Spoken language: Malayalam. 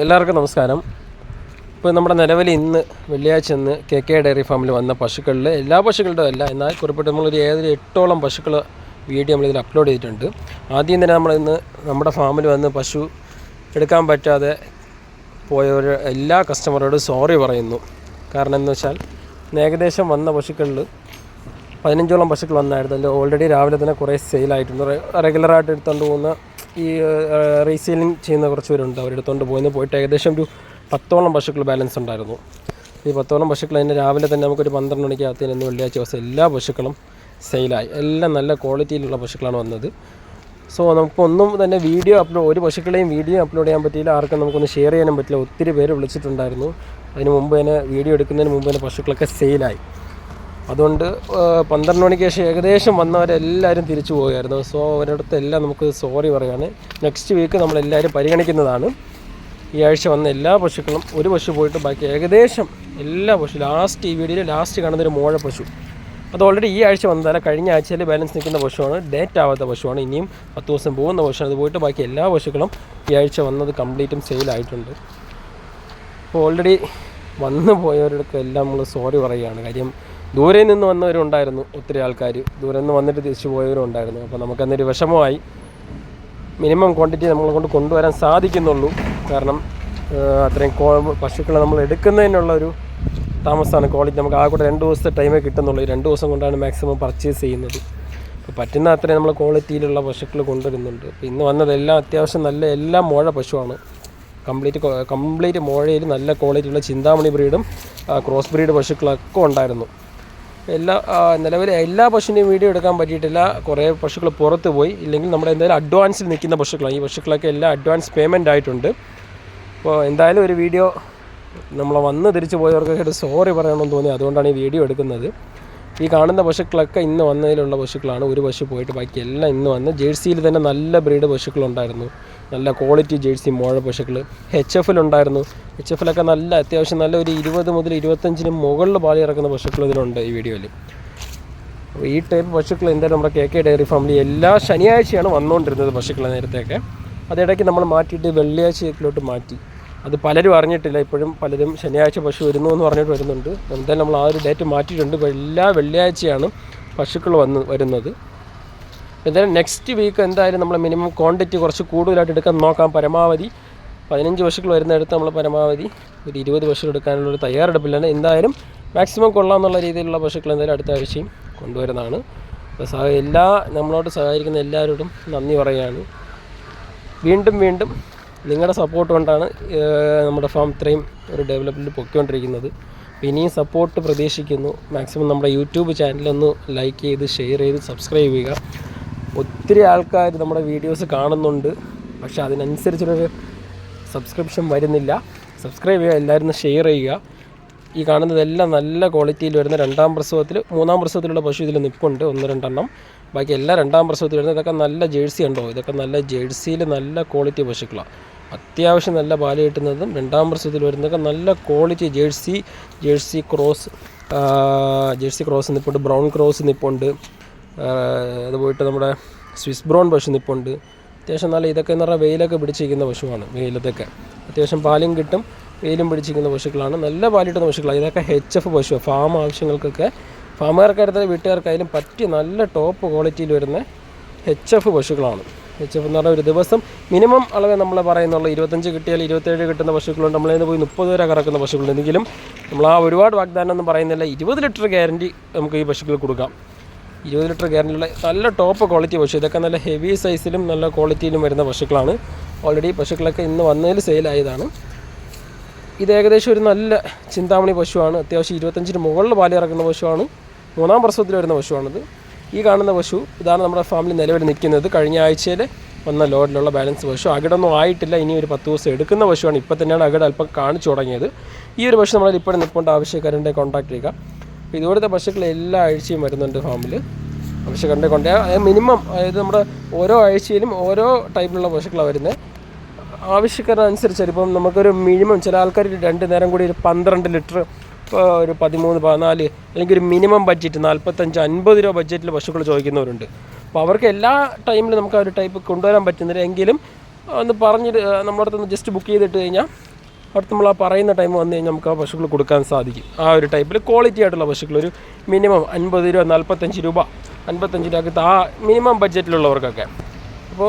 എല്ലാവർക്കും നമസ്കാരം. ഇപ്പോൾ നമ്മുടെ നിലവിൽ ഇന്ന് വെള്ളിയാഴ്ച ഇന്ന് KK ഡയറി ഫാമിൽ വന്ന പശുക്കളിൽ എല്ലാ പശുക്കളുടെയും അല്ല, എന്നാൽ കുറിപ്പിട്ട് നമ്മളൊരു 8ഓളം പശുക്കൾ വീഡിയോ നമ്മളിതിൽ അപ്ലോഡ് ചെയ്തിട്ടുണ്ട്. ആദ്യം തന്നെ നമ്മളിന്ന് നമ്മുടെ ഫാമിൽ വന്ന് പശു എടുക്കാൻ പറ്റാതെ പോയവർ എല്ലാ കസ്റ്റമറോടും സോറി പറയുന്നു. കാരണം എന്ന് വെച്ചാൽ ഏകദേശം വന്ന പശുക്കളിൽ 15ഓളം പശുക്കൾ വന്നായിരുന്നു. അതിൽ ഓൾറെഡി രാവിലെ തന്നെ കുറേ സെയിലായിട്ടുണ്ട്. റെഗുലറായിട്ട് എടുത്തുകൊണ്ട് പോകുന്ന ഈ റീസെയിലിംഗ് ചെയ്യുന്ന കുറച്ച് പേരുണ്ട്. അവരെടുത്തുകൊണ്ട് പോയിട്ട് ഏകദേശം ഒരു 10ഓളം പശുക്കൾ ബാലൻസ് ഉണ്ടായിരുന്നു. ഈ 10ഓളം പശുക്കൾ അതിൻ്റെ രാവിലെ തന്നെ നമുക്കൊരു 12 മണിക്കകത്ത് ഇന്ന് വെള്ളിയാഴ്ച ദിവസം എല്ലാ പശുക്കളും സെയിലായി. എല്ലാം നല്ല ക്വാളിറ്റിയിലുള്ള പശുക്കളാണ് വന്നത്. സോ നമുക്കൊന്നും തന്നെ ഒരു പശുക്കളെയും വീഡിയോ അപ്ലോഡ് ചെയ്യാൻ പറ്റിയില്ല. ആർക്കും നമുക്കൊന്ന് ഷെയർ ചെയ്യാനും പറ്റില്ല. ഒത്തിരി പേര് വിളിച്ചിട്ടുണ്ടായിരുന്നു. അതിന് മുമ്പ് തന്നെ വീഡിയോ എടുക്കുന്നതിന് മുമ്പ് തന്നെ പശുക്കളൊക്കെ സെയിലായി. അതുകൊണ്ട് 12 മണിക്ക് ശേഷം ഏകദേശം വന്നവരെല്ലാവരും തിരിച്ചു പോവുകയായിരുന്നു. സോ അവരടുത്ത് എല്ലാം നമുക്ക് സോറി പറയുകയാണ്. നെക്സ്റ്റ് വീക്ക് നമ്മളെല്ലാവരും പരിഗണിക്കുന്നതാണ്. ഈ ആഴ്ച വന്ന എല്ലാ പശുക്കളും ഒരു പശു പോയിട്ട് ബാക്കി ഏകദേശം എല്ലാ പശു ഈ വീഡിയോയിൽ ലാസ്റ്റ് കാണുന്നൊരു മോഴ പശു അത് ഓൾറെഡി ഈ ആഴ്ച വന്നതല്ല, കഴിഞ്ഞ ആഴ്ചയിൽ ബാലൻസ് നിൽക്കുന്ന പശുവാണ്. ഡേറ്റ് ആവാത്ത പശുവാണ്. ഇനിയും 10 ദിവസം പോകുന്ന പശുവാണ്. അത് പോയിട്ട് ബാക്കി എല്ലാ പശുക്കളും ഈ ആഴ്ച വന്നത് കംപ്ലീറ്റും സെയിലായിട്ടുണ്ട്. അപ്പോൾ ഓൾറെഡി വന്നു പോയവർക്ക് എല്ലാം നമ്മൾ സോറി പറയുകയാണ്. കാര്യം ദൂരെ നിന്ന് വന്നവരുണ്ടായിരുന്നു, ഒത്തിരി ആൾക്കാർ ദൂരെ നിന്ന് വന്നിട്ട് തിരിച്ചു പോയവരും ഉണ്ടായിരുന്നു. അപ്പോൾ നമുക്കന്നൊരു വിഷമമായി. മിനിമം ക്വാണ്ടിറ്റി നമ്മളെ കൊണ്ട് കൊണ്ടുവരാൻ സാധിക്കുന്നുള്ളൂ. കാരണം അത്രയും പശുക്കളെ നമ്മൾ എടുക്കുന്നതിനുള്ളൊരു താമസമാണ്. ക്വാളിറ്റി നമുക്ക് കൂടെ 2 ദിവസത്തെ ടൈമേ കിട്ടുന്നുള്ളൂ. 2 ദിവസം കൊണ്ടാണ് മാക്സിമം പർച്ചേസ് ചെയ്യുന്നത്. അപ്പോൾ പറ്റുന്ന അത്രയും നമ്മൾ ക്വാളിറ്റിയിലുള്ള പശുക്കൾ കൊണ്ടുവരുന്നുണ്ട്. അപ്പോൾ ഇന്ന് വന്നതെല്ലാം അത്യാവശ്യം നല്ല എല്ലാം മോഴ പശുവാണ്. കംപ്ലീറ്റ് മോഴയിൽ നല്ല ക്വാളിറ്റിയുള്ള ചിന്താമണി ബ്രീഡും ക്രോസ് ബ്രീഡ് പശുക്കളൊക്കെ ഉണ്ടായിരുന്നു. നിലവിലെ എല്ലാ പശുവിൻ്റെയും വീഡിയോ എടുക്കാൻ പറ്റിയിട്ടില്ല. കുറേ പശുക്കൾ പുറത്ത് പോയി. ഇല്ലെങ്കിൽ നമ്മുടെ എന്തായാലും അഡ്വാൻസിൽ നിൽക്കുന്ന പശുക്കളാണ്. ഈ പശുക്കളൊക്കെ എല്ലാം അഡ്വാൻസ് പേയ്മെൻ്റ് ആയിട്ടുണ്ട്. അപ്പോൾ എന്തായാലും ഒരു വീഡിയോ നമ്മളെ വന്ന് തിരിച്ചു പോയവർക്കൊക്കെ ഒരു സോറി പറയണമെന്ന് തോന്നി. അതുകൊണ്ടാണ് ഈ വീഡിയോ എടുക്കുന്നത്. ഈ കാണുന്ന പശുക്കളൊക്കെ ഇന്ന് വന്നതിലുള്ള പശുക്കളാണ്. ഒരു പശു പോയിട്ട് ബാക്കി എല്ലാം ഇന്ന് വന്ന്. ജേഴ്സിയിൽ തന്നെ നല്ല ബ്രീഡ് പശുക്കളുണ്ടായിരുന്നു. നല്ല ക്വാളിറ്റി ജേഴ്സി മോഴ പശുക്കൾ HFലുണ്ടായിരുന്നു. HFലൊക്കെ നല്ല അത്യാവശ്യം നല്ല ഒരു 20 മുതൽ 25 മുകളിൽ പാല് ഇറക്കുന്ന പശുക്കൾ ഇതിലുണ്ട് ഈ വീഡിയോയിൽ. അപ്പോൾ ഈ ടൈപ്പ് പശുക്കൾ എന്തായാലും നമ്മുടെ KK ഡയറി ഫാമിലി എല്ലാ ശനിയാഴ്ചയാണ് വന്നുകൊണ്ടിരുന്നത് പശുക്കളെ. നേരത്തെയൊക്കെ അതിടയ്ക്ക് നമ്മൾ മാറ്റിയിട്ട് വെള്ളിയാഴ്ചയിലോട്ട് മാറ്റി. അത് പലരും അറിഞ്ഞിട്ടില്ല. ഇപ്പോഴും പലരും ശനിയാഴ്ച പശു വരുന്നു എന്ന് പറഞ്ഞിട്ട് വരുന്നുണ്ട്. എന്തായാലും നമ്മൾ ആ ഒരു ഡേറ്റ് മാറ്റിയിട്ടുണ്ട്. ഇപ്പോൾ എല്ലാ വെള്ളിയാഴ്ചയാണ് പശുക്കൾ വരുന്നത്. എന്തായാലും നെക്സ്റ്റ് വീക്ക് എന്തായാലും നമ്മൾ മിനിമം ക്വാണ്ടിറ്റി കുറച്ച് കൂടുതലായിട്ട് എടുക്കാൻ നോക്കാം. പരമാവധി 15 പശുക്കൾ വരുന്നിടത്ത് നമ്മൾ പരമാവധി ഒരു 20 പശുക്കൾ എടുക്കാനുള്ളൊരു തയ്യാറെടുപ്പിലാണ്. എന്തായാലും മാക്സിമം കൊള്ളാമെന്നുള്ള രീതിയിലുള്ള പശുക്കൾ എന്തായാലും അടുത്ത ആഴ്ചയും കൊണ്ടുവരുന്നതാണ്. അപ്പോൾ നമ്മളോട് സഹായിക്കുന്ന എല്ലാവരോടും നന്ദി പറയുകയാണ്. വീണ്ടും നിങ്ങളുടെ സപ്പോർട്ട് കൊണ്ടാണ് നമ്മുടെ ഫാം ഇത്രയും ഒരു ഡെവലപ്മെൻറ്റ് പൊയ്ക്കൊണ്ടിരിക്കുന്നത്. ഇനിയും സപ്പോർട്ട് പ്രതീക്ഷിക്കുന്നു. മാക്സിമം നമ്മുടെ യൂട്യൂബ് ചാനലൊന്ന് ലൈക്ക് ചെയ്ത് ഷെയർ ചെയ്ത് സബ്സ്ക്രൈബ് ചെയ്യുക. ഒത്തിരി ആൾക്കാർ നമ്മുടെ വീഡിയോസ് കാണുന്നുണ്ട്, പക്ഷേ അതിനനുസരിച്ചൊരു സബ്സ്ക്രിപ്ഷൻ വരുന്നില്ല. സബ്സ്ക്രൈബ് ചെയ്യുക, എല്ലാവരും ഷെയർ ചെയ്യുക. ഈ കാണുന്നതെല്ലാം നല്ല ക്വാളിറ്റിയിൽ വരുന്ന 2ാം പ്രസവത്തിൽ 3ാം പ്രസവത്തിലുള്ള പശു ഇതിൽ നിൽപ്പുണ്ട് 1-2 എണ്ണം. ബാക്കി എല്ലാം 2ാം പ്രസവത്തിൽ വരുന്നത്. ഇതൊക്കെ നല്ല ജേഴ്സി ഉണ്ടോ? ഇതൊക്കെ നല്ല ജേഴ്സിയിൽ നല്ല ക്വാളിറ്റി പശുക്കളാണ്. അത്യാവശ്യം നല്ല പാല് കിട്ടുന്നതും 2ാം പ്രസവത്തിൽ വരുന്നതൊക്കെ നല്ല ക്വാളിറ്റി ജേഴ്സി ക്രോസ് നിൽപ്പുണ്ട്. ബ്രൗൺ ക്രോസ് നിൽപ്പുണ്ട്. അത് പോയിട്ട് നമ്മുടെ സ്വിസ് ബ്രൗൺ പശു നിൽപ്പുണ്ട്. അത്യാവശ്യം നല്ല ഇതൊക്കെ എന്ന് പറഞ്ഞാൽ വെയിലൊക്കെ പിടിച്ചിരിക്കുന്ന പശുവാണ്. വെയിലത്തൊക്കെ അത്യാവശ്യം പാലും കിട്ടും, വെയിലും പിടിച്ചിരിക്കുന്ന പശുക്കളാണ്. നല്ല പാലിട്ടുന്ന പശുക്കളാണ്. ഇതൊക്കെ HF പശു ഫാം ആവശ്യങ്ങൾക്കൊക്കെ ഫാമുകാർക്കായിരുന്നാലും വീട്ടുകാർക്കായാലും പറ്റിയ നല്ല ടോപ്പ് ക്വാളിറ്റിയിൽ വരുന്ന HF പശുക്കളാണ്. HF എന്ന് പറഞ്ഞാൽ ഒരു ദിവസം മിനിമം അളവേ നമ്മൾ പറയുന്നുള്ളൂ. 25 കിട്ടിയാൽ 27 കിട്ടുന്ന പശുക്കളുണ്ട്. നമ്മളതിൽ പോയി 30 വരെ കറക്കുന്ന പശുക്കളുണ്ട്. എന്തെങ്കിലും നമ്മൾ ഒരുപാട് വാഗ്ദാനം ഒന്നും പറയുന്നില്ല. 20 ലിറ്റർ ഗ്യാരണ്ടി നമുക്ക് ഈ പശുക്കൾ കൊടുക്കാം. 20 ലിറ്റർ ഗ്യാരണ്ടിയുള്ള നല്ല ടോപ്പ് ക്വാളിറ്റി പശു. ഇതൊക്കെ നല്ല ഹെവി സൈസിലും നല്ല ക്വാളിറ്റിയിലും വരുന്ന പശുക്കളാണ്. ഓൾറെഡി പശുക്കളൊക്കെ ഇന്ന് വന്നതിൽ സെയിലായതാണ്. ഇത് ഏകദേശം ഒരു നല്ല ചിന്താമണി പശുവാണ്. അത്യാവശ്യം 25 മുകളിൽ പാല് ഇറക്കുന്ന പശുവാണ്. 3ാം പ്രസവത്തിൽ വരുന്ന പശുവാണിത്. ഈ കാണുന്ന പശു ഇതാണ് നമ്മുടെ ഫാമിലി നിലവിൽ നിൽക്കുന്നത്. കഴിഞ്ഞ ആഴ്ചയിൽ വന്ന ലോഡിലുള്ള ബാലൻസ് പശു. അകിടൊന്നും ആയിട്ടില്ല. ഇനി ഒരു 10 ദിവസം എടുക്കുന്ന പശുവാണ്. ഇപ്പോൾ തന്നെയാണ് അകിട് അല്പം കാണിച്ചു തുടങ്ങിയത്. ഈ ഒരു പശു നമ്മളിൽ ഇപ്പോഴും നിൽപ്പുണ്ട്. ആവശ്യക്കാരുടെ കോൺടാക്ട് ചെയ്യുക. അപ്പോൾ ഇതുപോലത്തെ പശുക്കൾ എല്ലാ ആഴ്ചയും വരുന്നുണ്ട് ഫാമിൽ. ആവശ്യക്കാരുടെ കോൺടാക്ട് മിനിമം, അതായത് നമ്മുടെ ഓരോ ആഴ്ചയിലും ഓരോ ടൈപ്പിലുള്ള പശുക്കളാണ് വരുന്നത്. ആവശ്യക്കാരനുസരിച്ച് ഇപ്പം നമുക്കൊരു മിനിമം ചില ആൾക്കാർ 2 നേരം കൂടി ഒരു 12 ലിറ്റർ, ഇപ്പോൾ ഒരു 13, 14 അല്ലെങ്കിൽ ഒരു മിനിമം ബഡ്ജറ്റ് 45, 50 രൂപ ബഡ്ജറ്റിൽ പശുക്കൾ ചോദിക്കുന്നവരുണ്ട്. അപ്പോൾ അവർക്ക് എല്ലാ ടൈമിലും നമുക്ക് ആ ഒരു ടൈപ്പ് കൊണ്ടുവരാൻ പറ്റുന്നില്ല. എങ്കിലും ഒന്ന് പറഞ്ഞിട്ട് നമ്മുടെ അടുത്തൊന്ന് ജസ്റ്റ് ബുക്ക് ചെയ്തിട്ട് കഴിഞ്ഞാൽ അടുത്ത് നമ്മൾ ആ പറയുന്ന ടൈം വന്നു കഴിഞ്ഞാൽ നമുക്ക് ആ പശുക്കൾ കൊടുക്കാൻ സാധിക്കും. ആ ഒരു ടൈപ്പിൽ ക്വാളിറ്റി ആയിട്ടുള്ള പശുക്കൾ ഒരു മിനിമം 50 രൂപ 45 രൂപ 55 രൂപ ആ മിനിമം ബഡ്ജറ്റിലുള്ളവർക്കൊക്കെ. അപ്പോൾ